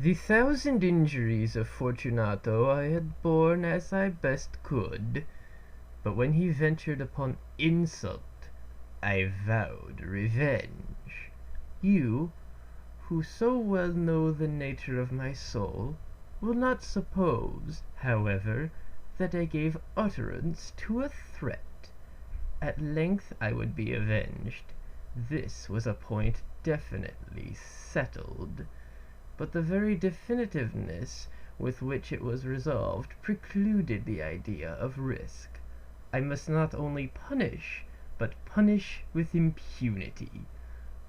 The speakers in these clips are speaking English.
The 1,000 injuries of Fortunato I had borne as I best could, but when he ventured upon insult, I vowed revenge. You, who so well know the nature of my soul, will not suppose, however, that I gave utterance to a threat. At length I would be avenged. This was a point definitely settled. But the very definitiveness with which it was resolved precluded the idea of risk. I must not only punish, but punish with impunity.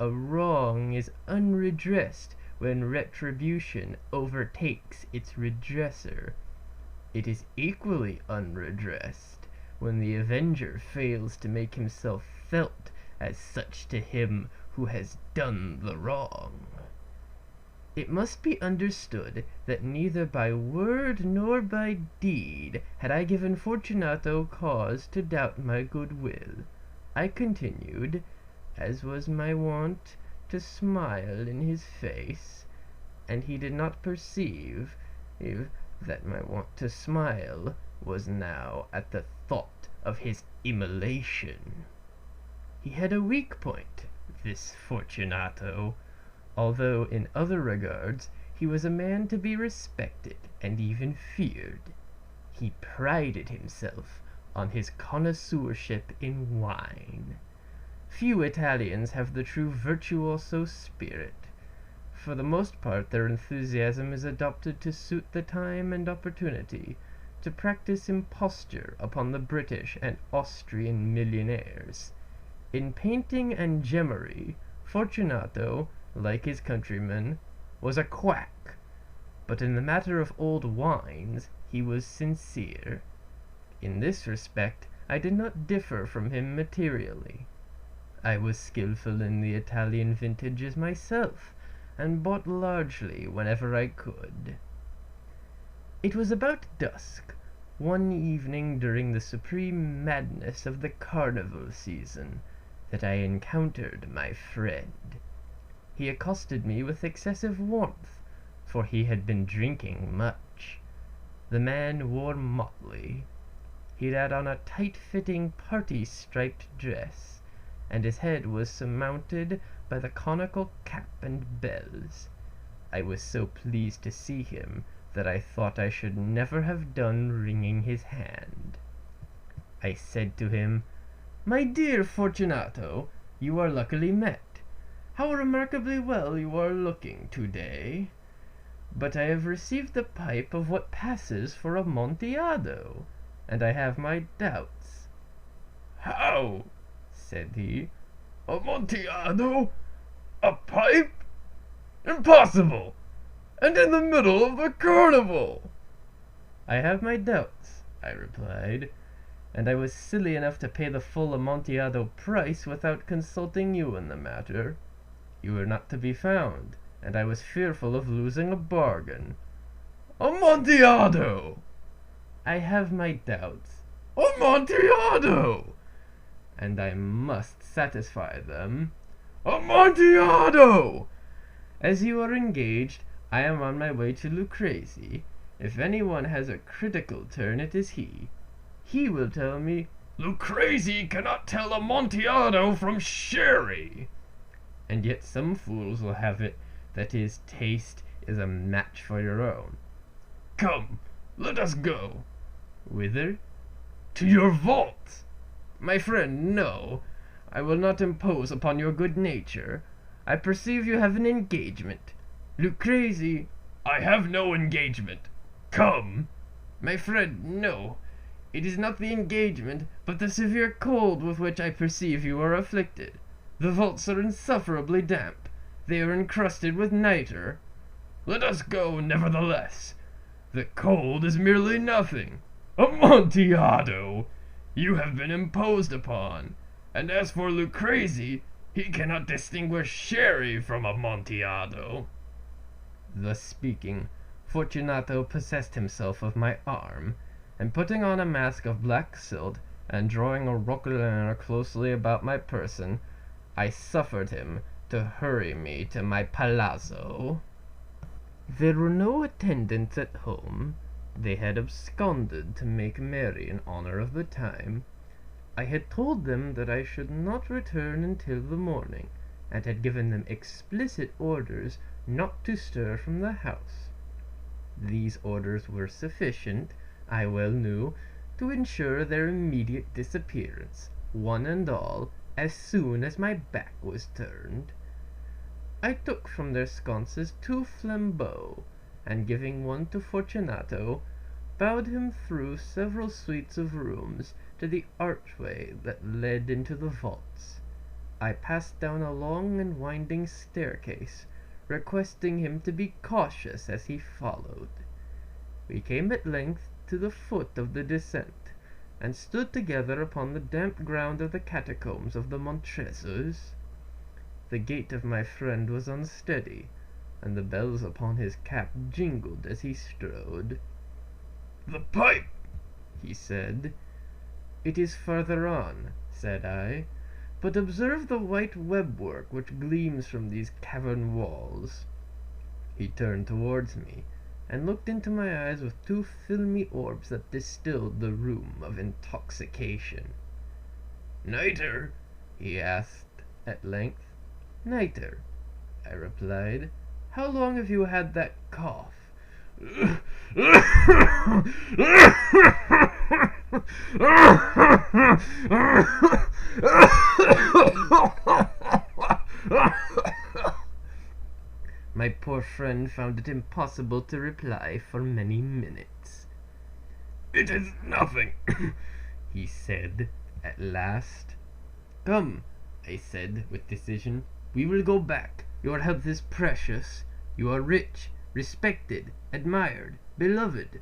A wrong is unredressed when retribution overtakes its redresser. It is equally unredressed when the avenger fails to make himself felt as such to him who has done the wrong. It must be understood that neither by word nor by deed had I given Fortunato cause to doubt my good will. I continued, as was my wont, to smile in his face, and he did not perceive that my wont to smile was now at the thought of his immolation. He had a weak point, this Fortunato, although in other regards he was a man to be respected and even feared. He prided himself on his connoisseurship in wine. Few Italians have the true virtuoso spirit. For the most part their enthusiasm is adopted to suit the time and opportunity, to practice imposture upon the British and Austrian millionaires. In painting and gemmery, Fortunato, like his countrymen, was a quack, but in the matter of old wines he was sincere. In this respect I did not differ from him materially. I was skilful in the Italian vintages myself, and bought largely whenever I could. It was about dusk, one evening during the supreme madness of the carnival season, that I encountered my friend. He accosted me with excessive warmth, for he had been drinking much. The man wore motley. He had on a tight-fitting party-striped dress, and his head was surmounted by the conical cap and bells. I was so pleased to see him that I thought I should never have done wringing his hand. I said to him, "My dear Fortunato, you are luckily met. How remarkably well you are looking to-day! But I have received the pipe of what passes for Amontillado, and I have my doubts." "How?" said he. "Amontillado? A pipe? Impossible! And in the middle of the carnival!" "I have my doubts," I replied, "and I was silly enough to pay the full Amontillado price without consulting you in the matter. You were not to be found, and I was fearful of losing a bargain." "Amontillado!" "I have my doubts." "Amontillado!" "And I must satisfy them." "Amontillado!" "As you are engaged, I am on my way to Lucrezi. If anyone has a critical turn, it is he. He will tell me—" "Lucrezi cannot tell Amontillado from sherry." "And yet some fools will have it that his taste is a match for your own." "Come, let us go." "Whither?" "To your vault." "My friend, no. I will not impose upon your good nature. I perceive you have an engagement. Lucrezi—" "I have no engagement. Come." "My friend, no. It is not the engagement, but the severe cold with which I perceive you are afflicted. The vaults are insufferably damp. They are encrusted with nitre." "Let us go, nevertheless. The cold is merely nothing. Amontillado! You have been imposed upon. And as for Lucrezi, he cannot distinguish sherry from Amontillado." Thus speaking, Fortunato possessed himself of my arm, and putting on a mask of black silk, and drawing a roquelaire closely about my person, I suffered him to hurry me to my palazzo. There were no attendants at home. They had absconded to make merry in honor of the time. I had told them that I should not return until the morning, and had given them explicit orders not to stir from the house. These orders were sufficient, I well knew, to ensure their immediate disappearance, one and all, as soon as my back was turned. I took from their sconces 2 flambeaux, and giving one to Fortunato, bowed him through several suites of rooms to the archway that led into the vaults. I passed down a long and winding staircase, requesting him to be cautious as he followed. We came at length to the foot of the descent, and stood together upon the damp ground of the catacombs of the Montresors. The gait of my friend was unsteady, and the bells upon his cap jingled as he strode. "The pipe!" he said. "It is farther on," said I, "but observe the white webwork which gleams from these cavern walls." He turned towards me, and looked into my eyes with 2 filmy orbs that distilled the rheum of intoxication. "Nitre?" he asked at length. "Nitre," I replied. "How long have you had that cough?" My poor friend found it impossible to reply for many minutes. "It is nothing," he said at last. "Come," I said with decision, "we will go back. Your health is precious. You are rich, respected, admired, beloved.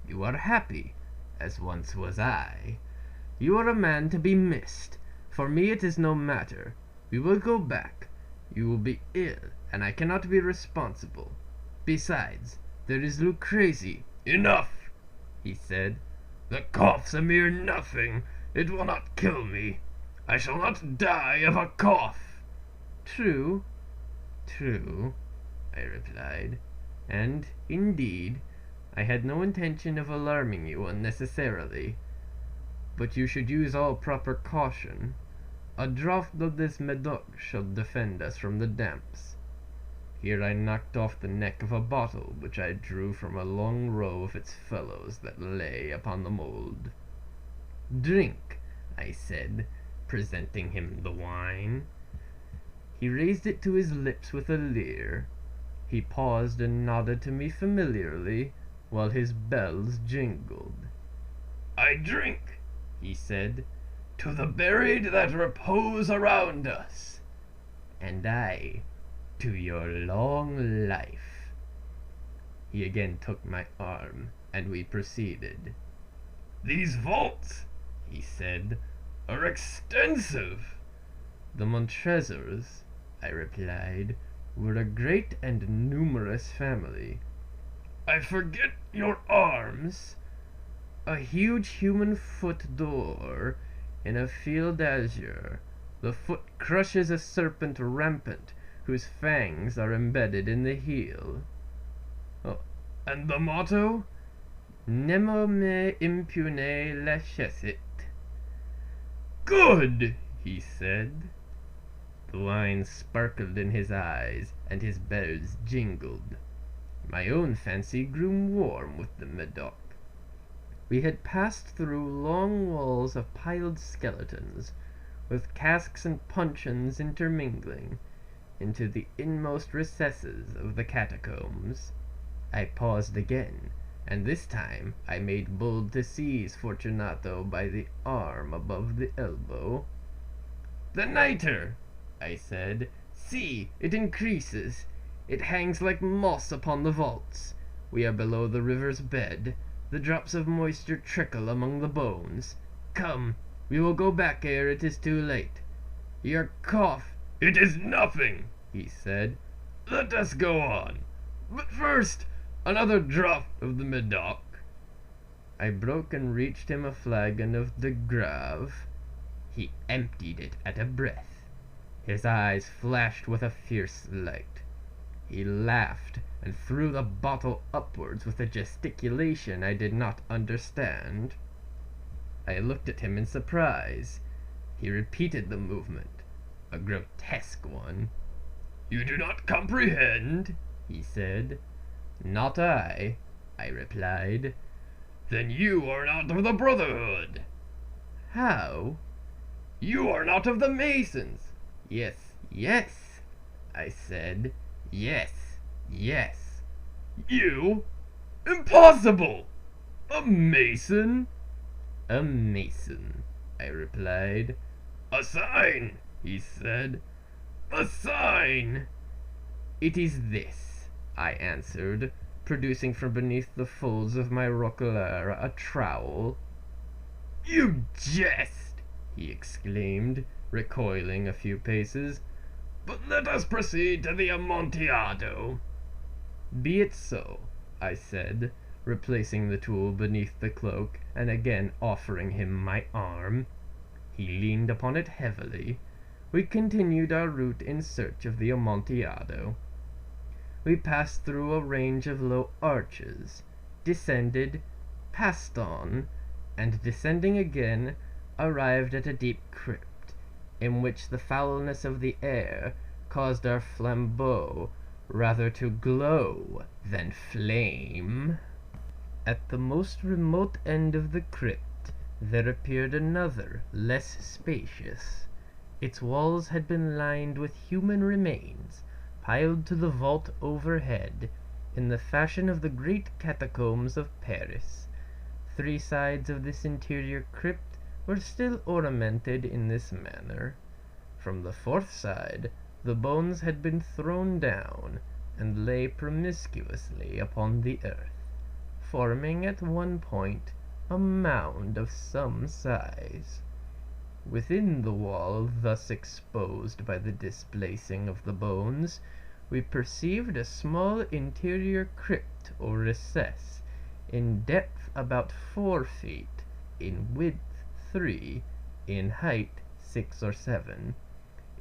You are happy, as once was I. You are a man to be missed. For me it is no matter. We will go back. You will be ill, and I cannot be responsible. Besides, there is Lucrezi." "Enough," he said. "The cough's a mere nothing. It will not kill me. I shall not die of a cough." "True, true," I replied, "and, indeed, I had no intention of alarming you unnecessarily. But you should use all proper caution. A draught of this Medoc shall defend us from the damps." Here I knocked off the neck of a bottle which I drew from a long row of its fellows that lay upon the mould. "Drink," I said, presenting him the wine. He raised it to his lips with a leer. He paused and nodded to me familiarly, while his bells jingled. "I drink," he said, "to the buried that repose around us." "And I to your long life." He again took my arm, and we proceeded. "These vaults," he said, "are extensive." "The Montresors," I replied, "were a great and numerous family." "I forget your arms." "A huge human foot d'or in a field azure. The foot crushes a serpent rampant, whose fangs are embedded in the heel." "Oh, and the motto?" "Nemo me impune lacessit." "Good!" he said. The wine sparkled in his eyes, and his bells jingled. My own fancy grew warm with the Medoc. We had passed through long walls of piled skeletons, with casks and puncheons intermingling, into the inmost recesses of the catacombs. I paused again, and this time I made bold to seize Fortunato by the arm above the elbow. "The nitre!" I said. "See, it increases. It hangs like moss upon the vaults. We are below the river's bed. The drops of moisture trickle among the bones. Come, we will go back ere it is too late. Your cough—" "It is nothing," he said. "Let us go on. But first, another draught of the Medoc." I broke and reached him a flagon of de Grave. He emptied it at a breath. His eyes flashed with a fierce light. He laughed, and threw the bottle upwards with a gesticulation I did not understand. I looked at him in surprise. He repeated the movement, a grotesque one. "You do not comprehend?" he said. "Not I," I replied. "Then you are not of the Brotherhood." "How?" "You are not of the Masons." "Yes, yes," I said. "Yes, yes." "You? Impossible! A Mason?" "A Mason," I replied. "A sign," he said. "A sign!" "It is this," I answered, producing from beneath the folds of my roquelaire a trowel. "You jest!" he exclaimed, recoiling a few paces. "But let us proceed to the Amontillado." "Be it so," I said, replacing the tool beneath the cloak, and again offering him my arm. He leaned upon it heavily. We continued our route in search of the Amontillado. We passed through a range of low arches, descended, passed on, and descending again, arrived at a deep crypt, in which the foulness of the air caused our flambeaux rather to glow than flame. At the most remote end of the crypt there appeared another, less spacious. Its walls had been lined with human remains, piled to the vault overhead, in the fashion of the great catacombs of Paris. 3 sides of this interior crypt were still ornamented in this manner. From the 4th side the bones had been thrown down, and lay promiscuously upon the earth, forming at one point a mound of some size. Within the wall thus exposed by the displacing of the bones, we perceived a small interior crypt or recess, in depth about 4 feet, in width 3, in height 6 or 7.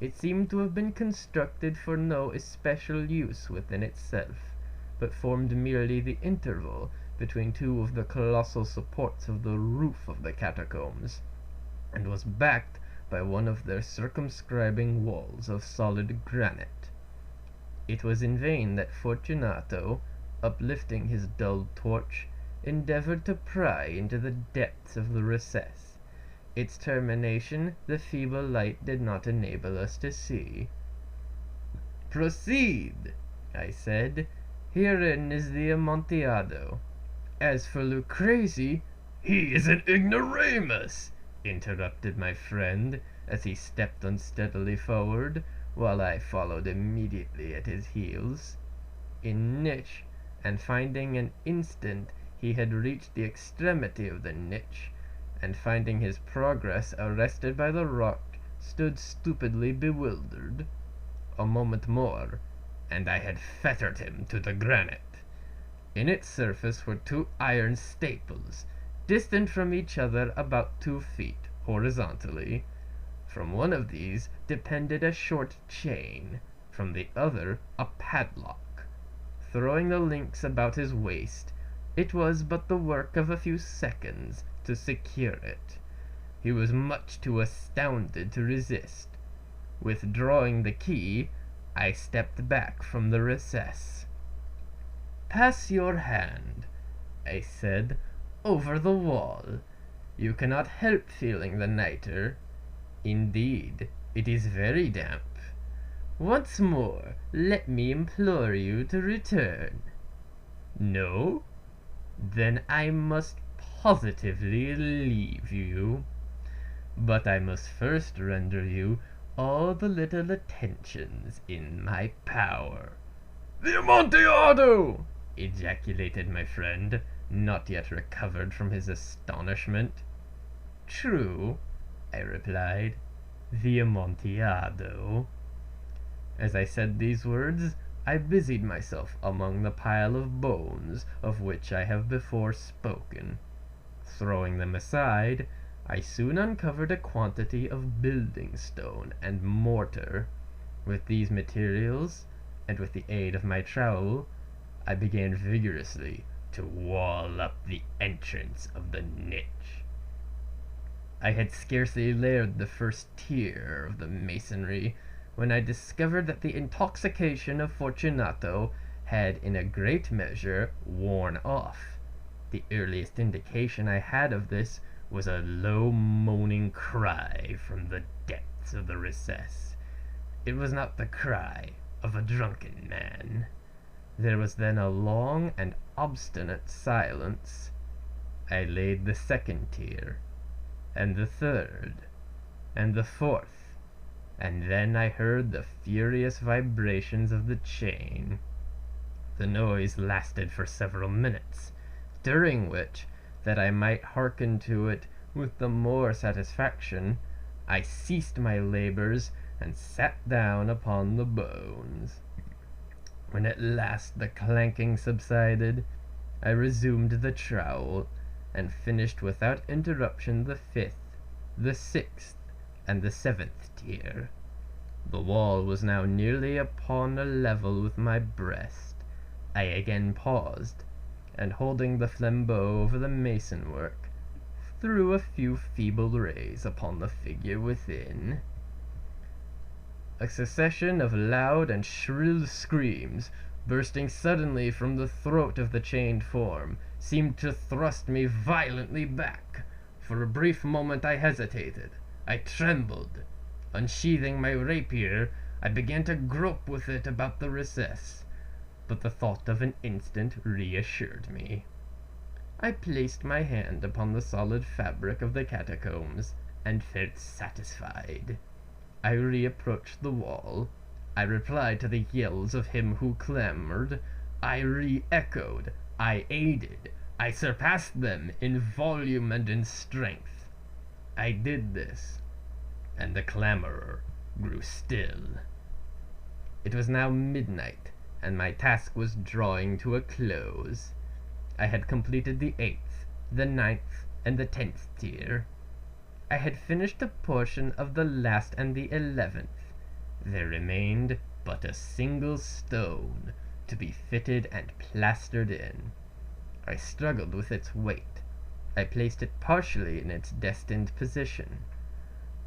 It seemed to have been constructed for no especial use within itself, but formed merely the interval between 2 of the colossal supports of the roof of the catacombs, and was backed by one of their circumscribing walls of solid granite. It was in vain that Fortunato, uplifting his dull torch, endeavored to pry into the depths of the recess. Its termination the feeble light did not enable us to see. "Proceed," I said. "Herein is the Amontillado. As for Lucrezi—" "He is an ignoramus," interrupted my friend, as he stepped unsteadily forward, while I followed immediately at his heels. In niche, and finding an instant he had reached the extremity of the niche, and finding his progress arrested by the rock, stood stupidly bewildered. A moment more, and I had fettered him to the granite. In its surface were 2 iron staples, distant from each other about 2 feet, horizontally. From one of these depended a short chain, from the other a padlock. Throwing the links about his waist, it was but the work of a few seconds to secure it. He was much too astounded to resist. Withdrawing the key, I stepped back from the recess. "Pass your hand," I said, "over the wall. You cannot help feeling the nitre. Indeed, it is very damp. Once more, let me implore you to return." "No? Then I must positively leave you. But I must first render you all the little attentions in my power." "The Amontillado!" ejaculated my friend, not yet recovered from his astonishment. "True," I replied, "the Amontillado." As I said these words, I busied myself among the pile of bones of which I have before spoken. Throwing them aside, I soon uncovered a quantity of building stone and mortar. With these materials, and with the aid of my trowel, I began vigorously to wall up the entrance of the niche. I had scarcely layered the first tier of the masonry when I discovered that the intoxication of Fortunato had in a great measure worn off. The earliest indication I had of this was a low moaning cry from the depths of the recess. It was not the cry of a drunken man. There was then a long and obstinate silence. I laid the second tier, and the third, and the fourth, and then I heard the furious vibrations of the chain. The noise lasted for several minutes, during which, that I might hearken to it with the more satisfaction, I ceased my labors and sat down upon the bones. When at last the clanking subsided, I resumed the trowel, and finished without interruption the fifth, the sixth, and the seventh tier. The wall was now nearly upon a level with my breast. I again paused, and holding the flambeau over the mason work, threw a few feeble rays upon the figure within. A succession of loud and shrill screams, bursting suddenly from the throat of the chained form, seemed to thrust me violently back. For a brief moment I hesitated. I trembled. Unsheathing my rapier, I began to grope with it about the recess, but the thought of an instant reassured me. I placed my hand upon the solid fabric of the catacombs, and felt satisfied. I reapproached the wall. I replied to the yells of him who clamored. I re-echoed. I aided. I surpassed them in volume and in strength. I did this, and the clamorer grew still. It was now midnight, and my task was drawing to a close. I had completed the 8th, the 9th, and the 10th tier. I had finished a portion of the last and the 11th. There remained but a single stone to be fitted and plastered in. I struggled with its weight. I placed it partially in its destined position.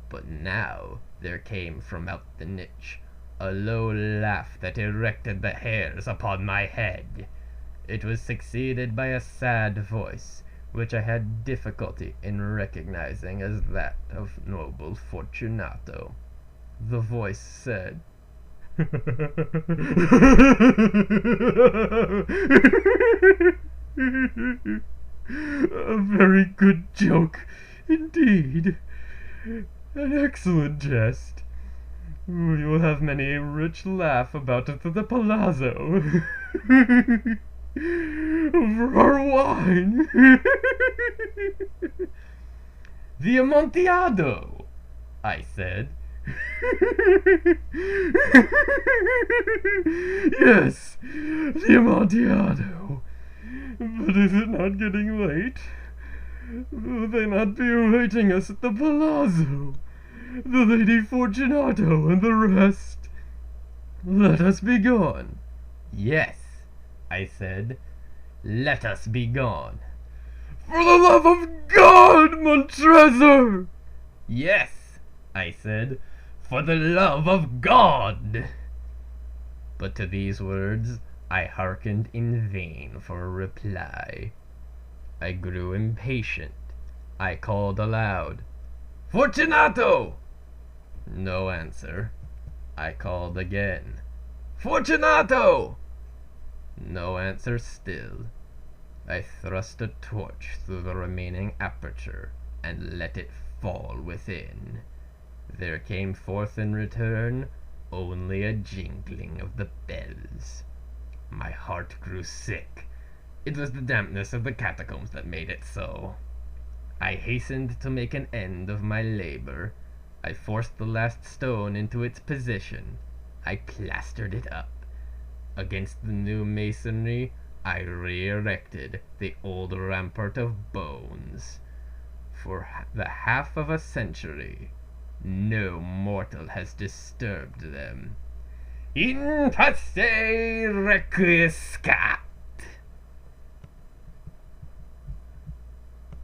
But now there came from out the niche a low laugh that erected the hairs upon my head. It was succeeded by a sad voice, which I had difficulty in recognizing as that of noble Fortunato. The voice said, "A very good joke, indeed. An excellent jest. We will have many a rich laugh about it at the palazzo. Over our wine." "The Amontillado," I said. "Yes, the Amontillado. But is it not getting late? Will they not be awaiting us at the palazzo? The Lady Fortunato and the rest? Let us be gone." "Yes," I said, "let us be gone." "For the love of God, Montrezor!" "Yes," I said, "for the love of God!" But to these words I hearkened in vain for a reply. I grew impatient. I called aloud, "Fortunato!" No answer. I called again, "Fortunato!" No answer still. I thrust a torch through the remaining aperture, and let it fall within. There came forth in return only a jingling of the bells. My heart grew sick. It was the dampness of the catacombs that made it so. I hastened to make an end of my labor. I forced the last stone into its position. I plastered it up. Against the new masonry, I re-erected the old rampart of bones. For the half of a century, no mortal has disturbed them. In pace requiescat!